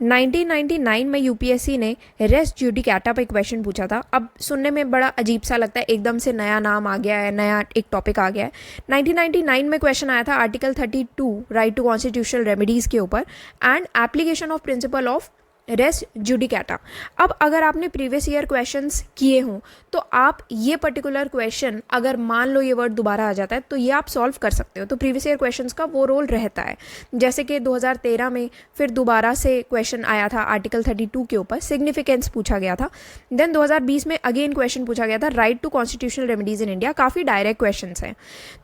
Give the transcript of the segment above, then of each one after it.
1999 में यूपीएससी ने race judicata पे क्वेश्चन पूछा था। अब सुनने में बड़ा अजीब सा लगता है, एकदम से नया नाम आ गया है, नया एक टॉपिक आ गया है। 1999 में क्वेश्चन आया था article 32 right to constitutional remedies के ऊपर and application of principle of res judicata. अब अगर आपने प्रीवियस ईयर क्वेश्चंस किए हों तो आप ये पर्टिकुलर क्वेश्चन, अगर मान लो ये वर्ड दोबारा आ जाता है तो ये आप सॉल्व कर सकते हो। तो प्रीवियस ईयर क्वेश्चंस का वो रोल रहता है। जैसे कि 2013 में फिर दोबारा से क्वेश्चन आया था आर्टिकल 32 के ऊपर, सिग्निफिकेंस पूछा गया था। देन 2020 में अगेन क्वेश्चन पूछा गया था right to constitutional remedies in India. काफ़ी डायरेक्ट क्वेश्चन हैं।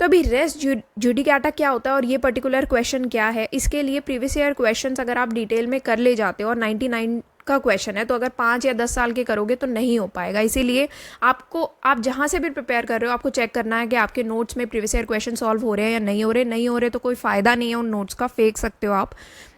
तो अभी रेस जुडिकाटा क्या होता है और ये पर्टिकुलर क्वेश्चन क्या है, इसके लिए प्रीवियस ईयर क्वेश्चन अगर आप डिटेल में कर ले जाते हो और 99 का क्वेश्चन है तो अगर 5 या 10 साल के करोगे तो नहीं हो पाएगा। इसीलिए आपको, आप जहाँ से भी प्रिपेयर कर रहे हो, आपको चेक करना है कि आपके नोट्स में प्रीवियस ईयर क्वेश्चन सॉल्व हो रहे हैं या नहीं हो रहे। नहीं हो रहे तो कोई फ़ायदा नहीं है उन नोट्स का, फेंक सकते हो आप।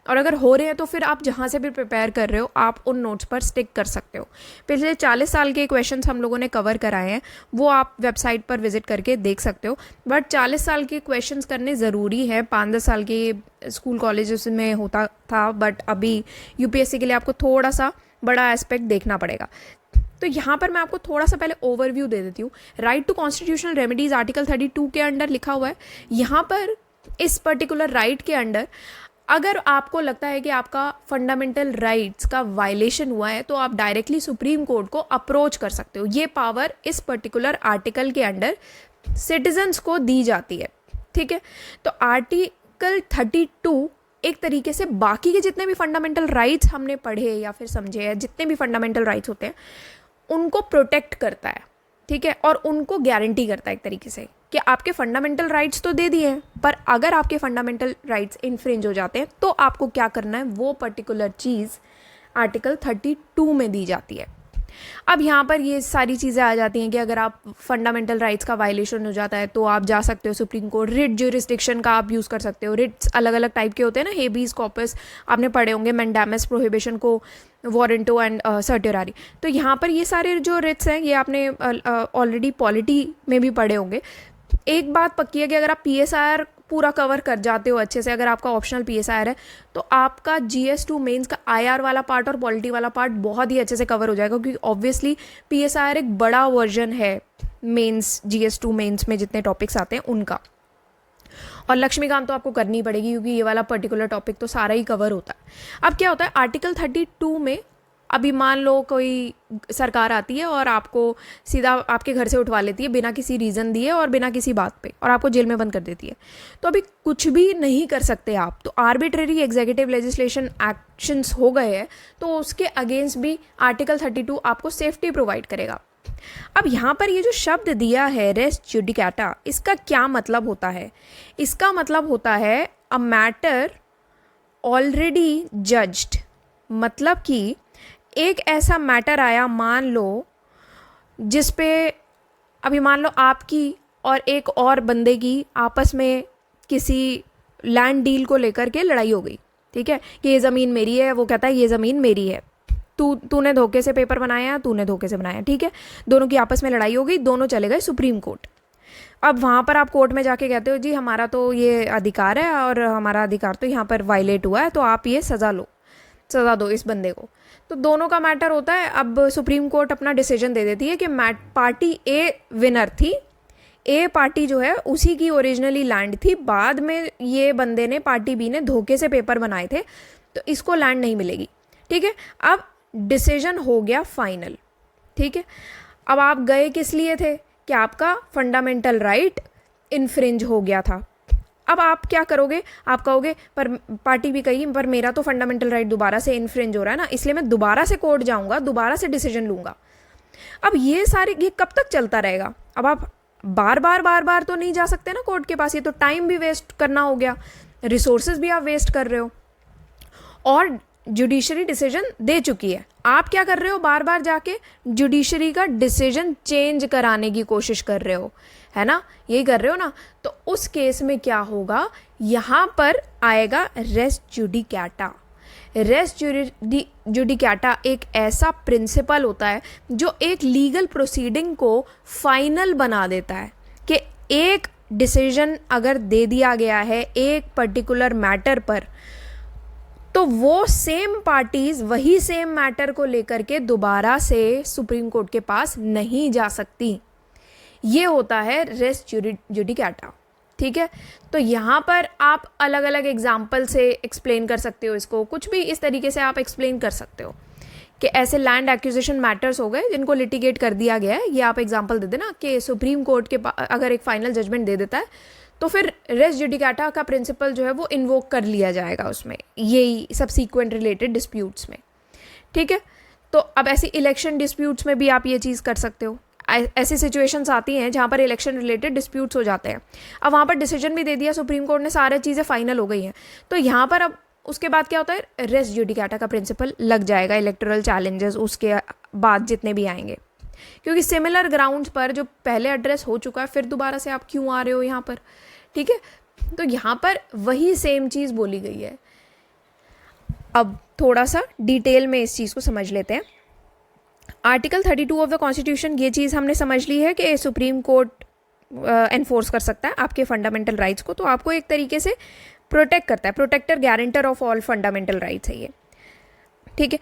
और अगर हो रहे हैं तो फिर आप जहाँ से भी प्रिपेयर कर रहे हो आप उन नोट्स पर स्टिक कर सकते हो। पिछले 40 साल के क्वेश्चंस हम लोगों ने कवर कराए हैं, वो आप वेबसाइट पर विजिट करके देख सकते हो। बट 40 साल के क्वेश्चंस करने ज़रूरी है। 5-10 साल के स्कूल कॉलेजेस में होता था, बट अभी यूपीएससी के लिए आपको थोड़ा सा बड़ा एस्पेक्ट देखना पड़ेगा। तो यहाँ पर मैं आपको थोड़ा सा पहले ओवरव्यू दे देती हूँ। Right to constitutional remedies article 32 के अंडर लिखा हुआ है। यहाँ पर इस पर्टिकुलर राइट के अंडर अगर आपको लगता है कि आपका फंडामेंटल राइट्स का वायलेशन हुआ है तो आप डायरेक्टली सुप्रीम कोर्ट को अप्रोच कर सकते हो। ये पावर इस पर्टिकुलर आर्टिकल के अंडर सिटीजन्स को दी जाती है, ठीक है। तो आर्टिकल 32 एक तरीके से बाकी के जितने भी फंडामेंटल राइट्स हमने पढ़े या फिर समझे हैं, जितने भी फंडामेंटल राइट्स होते हैं उनको प्रोटेक्ट करता है, ठीक है, और उनको गारंटी करता है एक तरीके से कि आपके फंडामेंटल राइट्स तो दे दिए हैं, पर अगर आपके फंडामेंटल राइट्स इन्फ्रिंज हो जाते हैं तो आपको क्या करना है, वो पर्टिकुलर चीज़ आर्टिकल 32 में दी जाती है। अब यहाँ पर ये सारी चीज़ें आ जाती हैं कि अगर आप फंडामेंटल राइट्स का वायलेशन हो जाता है तो आप जा सकते हो सुप्रीम कोर्ट। रिट ज्यूरिसडिक्शन का आप यूज़ कर सकते हो। रिट्स अलग अलग टाइप के होते हैं ना, हेबीज कॉर्पस आपने पढ़े होंगे, मैंडामस, प्रोहिबिशन को, वारंटो एंड सर्टेरारी। तो यहाँ पर ये सारे जो रिट्स हैं ये आपने ऑलरेडी पॉलिटी में भी पढ़े होंगे। एक बात पक्की है कि अगर आप पीएसआईआर पूरा कवर कर जाते हो अच्छे से, अगर आपका ऑप्शनल पीएसआईआर है तो आपका जीएस2 मेंस का आईआर वाला पार्ट और पॉलिटी वाला पार्ट बहुत ही अच्छे से कवर हो जाएगा, क्योंकि ऑब्वियसली पीएसआईआर एक बड़ा वर्जन है मेंस, जीएस2 मेंस में जितने टॉपिक्स आते हैं उनका। और लक्ष्मीकांत तो आपको करनी पड़ेगी क्योंकि ये वाला पर्टिकुलर टॉपिक तो सारा ही कवर होता है। अब क्या होता है आर्टिकल 32 में, अभी मान लो कोई सरकार आती है और आपको सीधा आपके घर से उठवा लेती है बिना किसी रीज़न दिए और बिना किसी बात पे, और आपको जेल में बंद कर देती है, तो अभी कुछ भी नहीं कर सकते आप। तो आर्बिट्रेरी एग्जीक्यूटिव लेजिस्लेशन एक्शंस हो गए हैं तो उसके अगेंस्ट भी आर्टिकल 32 आपको सेफ्टी प्रोवाइड करेगा। अब यहाँ पर ये जो शब्द दिया है रेस जुडिकाटा, इसका क्या मतलब होता है? इसका मतलब होता है अ मैटर ऑलरेडी जज्ड। मतलब कि एक ऐसा मैटर आया, मान लो, जिस पे अभी मान लो आपकी और एक और बंदे की आपस में किसी लैंड डील को लेकर के लड़ाई हो गई, ठीक है, कि ये ज़मीन मेरी है, वो कहता है ये ज़मीन मेरी है, तूने धोखे से पेपर बनाया, तूने धोखे से बनाया, ठीक है। दोनों की आपस में लड़ाई हो गई, दोनों चले गए सुप्रीम कोर्ट। अब वहाँ पर आप कोर्ट में जाके कहते हो जी हमारा तो ये अधिकार है और हमारा अधिकार तो यहाँ पर वायलेट हुआ है, तो आप ये सज़ा दो इस बंदे को। तो दोनों का मैटर होता है। अब सुप्रीम कोर्ट अपना डिसीजन दे देती है कि पार्टी ए विनर थी, ए पार्टी जो है उसी की ओरिजिनली लैंड थी, बाद में ये बंदे ने, पार्टी बी ने धोखे से पेपर बनाए थे, तो इसको लैंड नहीं मिलेगी, ठीक है। अब डिसीजन हो गया फाइनल, ठीक है। अब आप गए किस लिए थे कि आपका फंडामेंटल राइट इन्फ्रिंज हो गया था। अब आप क्या करोगे, आप कहोगे पर पार्टी भी कही पर मेरा तो फंडामेंटल राइट दोबारा से इन्फ्रिंज हो रहा है ना, इसलिए मैं दोबारा से कोर्ट जाऊंगा, दोबारा से डिसीजन लूंगा। अब ये कब तक चलता रहेगा? अब आप बार बार तो नहीं जा सकते ना कोर्ट के पास, ये तो टाइम भी वेस्ट करना हो गया, रिसोर्सेज भी आप वेस्ट कर रहे हो, और जुडिशरी डिसीजन दे चुकी है। आप क्या कर रहे हो, बार बार जाके जुडिशरी का डिसीजन चेंज कराने की कोशिश कर रहे हो, है ना, यही कर रहे हो ना। तो उस केस में क्या होगा, यहाँ पर आएगा रेस जुडिकाटा। रेस जुडिकाटा एक ऐसा प्रिंसिपल होता है जो एक लीगल प्रोसीडिंग को फाइनल बना देता है कि एक डिसीजन अगर दे दिया गया है एक पर्टिकुलर मैटर पर, तो वो सेम पार्टीज वही सेम मैटर को लेकर के दोबारा से सुप्रीम कोर्ट के पास नहीं जा सकती। ये होता है रेस जुडिकाटा। ठीक है, तो यहाँ पर आप अलग अलग एग्जाम्पल से एक्सप्लेन कर सकते हो इसको, कुछ भी इस तरीके से आप एक्सप्लेन कर सकते हो कि ऐसे लैंड एक्विजिशन मैटर्स हो गए जिनको लिटिगेट कर दिया गया है। ये आप एग्जांपल दे देना कि सुप्रीम कोर्ट के अगर एक फाइनल जजमेंट दे देता है तो फिर रेस जुडिकाटा का प्रिंसिपल जो है वो इन्वोक कर लिया जाएगा उसमें, यही सबसीक्वेंट रिलेटेड डिस्प्यूट्स में। ठीक है, तो अब ऐसे इलेक्शन डिस्प्यूट्स में भी आप ये चीज़ कर सकते हो। ऐसी सिचुएशंस आती हैं जहाँ पर इलेक्शन रिलेटेड डिस्प्यूट्स हो जाते हैं, अब वहाँ पर डिसीजन भी दे दिया सुप्रीम कोर्ट ने, सारी चीज़ें फाइनल हो गई हैं, तो यहाँ पर अब उसके बाद क्या होता है, रेस जुडिकाटा का प्रिंसिपल लग जाएगा इलेक्टोरल चैलेंजेस उसके बाद जितने भी आएंगे, क्योंकि सिमिलर ग्राउंड्स पर जो पहले एड्रेस हो चुका है फिर दोबारा से आप क्यों आ रहे हो यहाँ पर। ठीक है, तो यहाँ पर वही सेम चीज़ बोली गई है। अब थोड़ा सा डिटेल में इस चीज़ को समझ लेते हैं। आर्टिकल 32 ऑफ द कॉन्स्टिट्यूशन, ये चीज़ हमने समझ ली है कि सुप्रीम कोर्ट एनफोर्स कर सकता है आपके फंडामेंटल राइट्स को, तो आपको एक तरीके से प्रोटेक्ट करता है, protector guarantor of all fundamental rights है ये। ठीक है,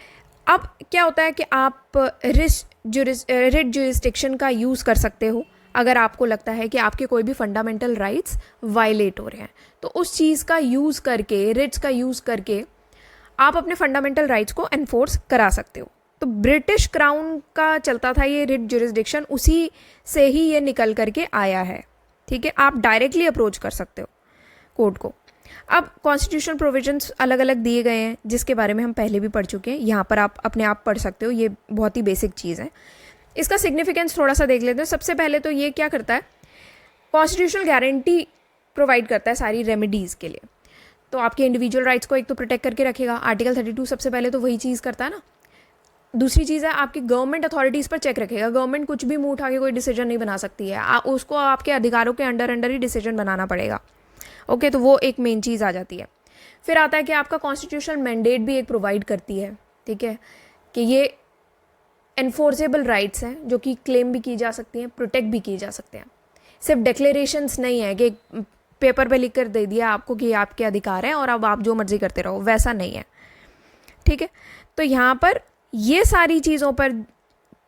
अब क्या होता है कि आप रिट जुरिस्डिक्शन का यूज़ कर सकते हो अगर आपको लगता है कि आपके कोई भी फंडामेंटल राइट्स वायलेट हो रहे हैं, तो उस चीज़ का यूज़ करके, रिट्स का यूज़ करके आप अपने फंडामेंटल राइट्स को एनफोर्स करा सकते हो। तो ब्रिटिश क्राउन का चलता था ये रिट जुरिस्डिक्शन, उसी से ही ये निकल करके आया है। ठीक है, आप डायरेक्टली अप्रोच कर सकते हो कोर्ट को। अब कॉन्स्टिट्यूशनल प्रोविजंस अलग अलग दिए गए हैं जिसके बारे में हम पहले भी पढ़ चुके हैं, यहाँ पर आप अपने आप पढ़ सकते हो, ये बहुत ही बेसिक चीज़ है। इसका सिग्निफिकेंस थोड़ा सा देख लेते हैं। सबसे पहले तो ये क्या करता है, कॉन्स्टिट्यूशनल गारंटी प्रोवाइड करता है सारी रेमेडीज़ के लिए, तो आपके इंडिविजुअल राइट्स को एक तो प्रोटेक्ट करके रखेगा। आर्टिकल 32 सबसे पहले तो वही चीज़ करता है ना। दूसरी चीज़ है आपकी गवर्नमेंट अथॉरिटीज़ पर चेक रखेगा, गवर्नमेंट कुछ भी मुंह उठा के कोई डिसीजन नहीं बना सकती है, उसको आपके अधिकारों के अंडर ही डिसीजन बनाना पड़ेगा। ओके, तो वो एक मेन चीज़ आ जाती है। फिर आता है कि आपका कॉन्स्टिट्यूशनल मैंडेट भी एक प्रोवाइड करती है, ठीक है, कि ये एनफोर्सेबल राइट्स हैं जो कि क्लेम भी की जा सकती हैं, प्रोटेक्ट भी की जा सकते हैं। सिर्फ डिक्लेरेशंस नहीं है कि पेपर पे लिख कर दे दिया आपको कि आपके अधिकार हैं और अब आप जो मर्जी करते रहो, वैसा नहीं है। ठीक है, तो यहाँ पर ये सारी चीज़ों पर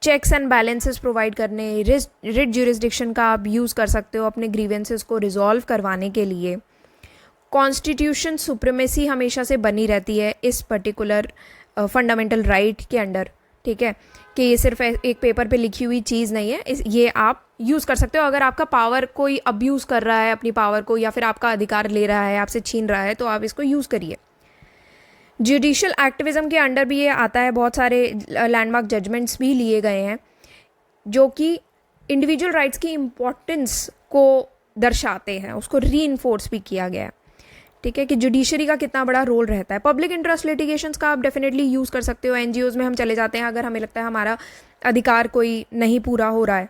चेक्स एंड बैलेंसेस प्रोवाइड करने, रिट ज्यूरिसडिक्शन का आप यूज़ कर सकते हो अपने ग्रीवेंसेस को रिजॉल्व करवाने के लिए। कॉन्स्टिट्यूशन सुप्रीमेसी हमेशा से बनी रहती है इस पर्टिकुलर फंडामेंटल राइट के अंडर। ठीक है, कि ये सिर्फ एक पेपर पे लिखी हुई चीज़ नहीं है, ये आप यूज़ कर सकते हो। अगर आपका पावर कोई अब्यूज़ कर रहा है अपनी पावर को, या फिर आपका अधिकार ले रहा है, आपसे छीन रहा है, तो आप इसको यूज़ करिए। जुडिशियल एक्टिविज़म के अंडर भी ये आता है, बहुत सारे लैंडमार्क जजमेंट्स भी लिए गए हैं जो कि इंडिविजुअल राइट्स की इम्पोर्टेंस को दर्शाते हैं, उसको रीइंफोर्स भी किया गया है। ठीक है, कि जुडिशरी का कितना बड़ा रोल रहता है। पब्लिक इंटरेस्ट लिटिगेशंस का आप डेफिनेटली यूज़ कर सकते हो। एनजीओज़ में हम चले जाते हैं अगर हमें लगता है हमारा अधिकार कोई नहीं पूरा हो रहा है,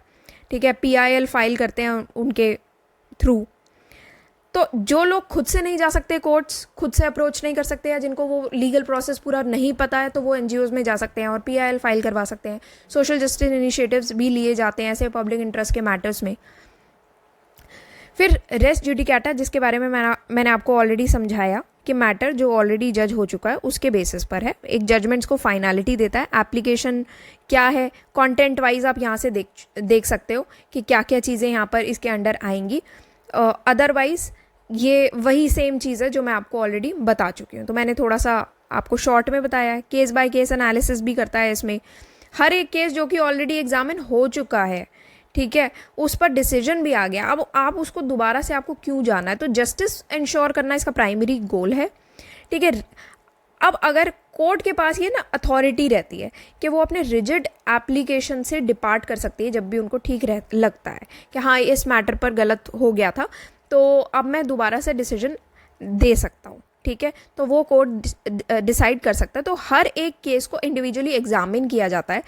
ठीक है, पीआईएल फाइल करते हैं उनके थ्रू। तो जो लोग खुद से नहीं जा सकते कोर्ट्स, खुद से अप्रोच नहीं कर सकते, या जिनको वो लीगल प्रोसेस पूरा नहीं पता है, तो वो एनजीओज़ में जा सकते हैं और पीआईएल फाइल करवा सकते हैं। सोशल जस्टिस इनिशिएटिव्स भी लिए जाते हैं ऐसे पब्लिक इंटरेस्ट के मैटर्स में। फिर रेस जुडिकाटा, जिसके बारे में मैंने आपको ऑलरेडी समझाया कि मैटर जो ऑलरेडी जज हो चुका है उसके बेसिस पर है, एक जजमेंट्स को फाइनलिटी देता है। एप्लीकेशन क्या है, कंटेंट वाइज आप यहाँ से देख सकते हो कि क्या क्या चीज़ें यहाँ पर इसके अंडर आएंगी। अदरवाइज ये वही सेम चीज़ है जो मैं आपको ऑलरेडी बता चुकी हूँ। तो मैंने थोड़ा सा आपको शॉर्ट में बताया है। केस बाय केस एनालिसिस भी करता है इसमें, हर एक केस जो कि ऑलरेडी एग्जामिन हो चुका है, ठीक है, उस पर डिसीजन भी आ गया, अब आप उसको दोबारा से आपको क्यों जाना है। तो जस्टिस इंश्योर करना इसका प्राइमरी गोल है। ठीक है, अब अगर कोर्ट के पास ये ना अथॉरिटी रहती है कि वो अपने रिजिड एप्लीकेशन से डिपार्ट कर सकती है जब भी उनको ठीक लगता है कि हाँ इस मैटर पर गलत हो गया था, तो अब मैं दोबारा से डिसीजन दे सकता हूँ। ठीक है, तो वो कोर्ट डिसाइड कर सकता है। तो हर एक केस को इंडिविजुअली एग्जामिन किया जाता है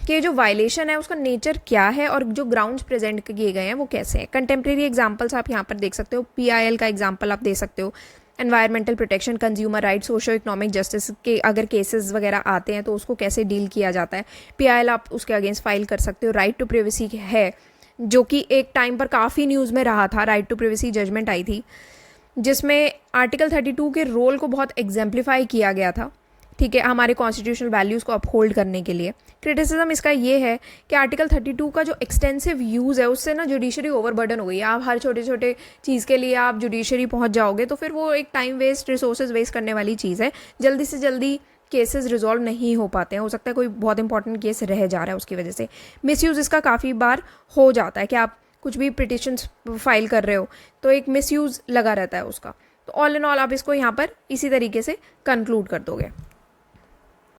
कि जो वायलेशन है उसका नेचर क्या है और जो ग्राउंड्स प्रेजेंट किए गए हैं वो कैसे हैं। कंटेम्प्रेरी एग्जांपल्स आप यहाँ पर देख सकते हो, पीआईएल का एग्जांपल आप दे सकते हो, environmental protection, consumer rights, socio economic justice के अगर केसेस वगैरह आते हैं तो उसको कैसे डील किया जाता है। पीआईएल आप उसके अगेंस्ट फाइल कर सकते हो। राइट टू प्राइवेसी है जो कि एक टाइम पर काफ़ी न्यूज़ में रहा था, राइट टू प्राइवेसी जजमेंट आई थी जिसमें आर्टिकल 32 के रोल को बहुत एग्जाम्प्लीफाई किया गया था, ठीक है, हमारे कॉन्स्टिट्यूशनल वैल्यूज़ को अपहोल्ड करने के लिए। क्रिटिसिज्म इसका ये है कि आर्टिकल 32 का जो एक्सटेंसिव यूज़ है उससे ना जुडिशरी ओवरबर्डन हो गई। आप हर छोटे छोटे चीज़ के लिए आप जुडिशरी पहुंच जाओगे तो फिर वो एक टाइम वेस्ट, रिसोर्सेज वेस्ट करने वाली चीज़ है। जल्दी से जल्दी केसेस रिजॉल्व नहीं हो पाते हैं, हो सकता है कोई बहुत इंपॉर्टेंट केस रह जा रहा है उसकी वजह से। मिसयूज़ इसका काफ़ी बार हो जाता है कि आप कुछ भी पिटिशंस फाइल कर रहे हो तो एक मिसयूज़ लगा रहता है उसका। तो ऑल इन ऑल आप इसको यहाँ पर इसी तरीके से कंक्लूड कर दोगे।